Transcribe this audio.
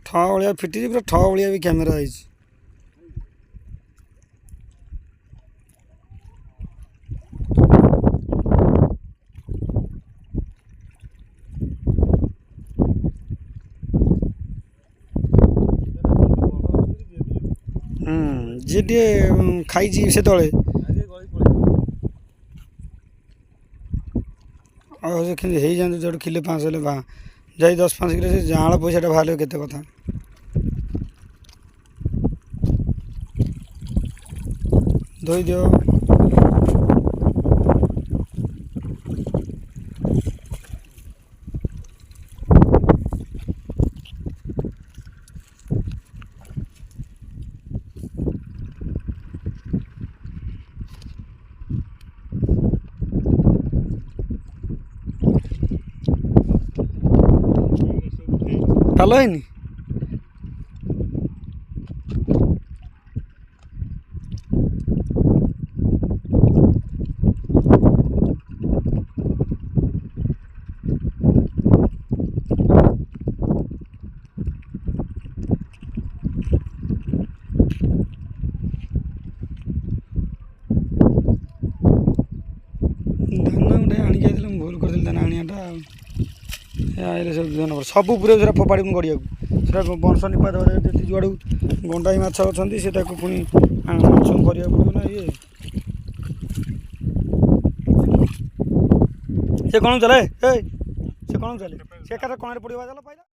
ठ भलिया फिटी पूरा ठ भलिया भी कैमेरा है। जी टे खाई से तले हो जाते जो किले 500 हेल्ले जाए 10-5 किलो से जाँला पैसा बाहर केते कथा धोई दियो पाल है भूल कर दाना आनियाटा आइले सब पूरे से फोपाड़ी गड़िया बंश निपा देती जुआड़ गंडाई माछ अच्छा से पुणी मानसून करा पड़ो ना ये से कौन चले से कौन चले से कौन पड़ा चल पाइला।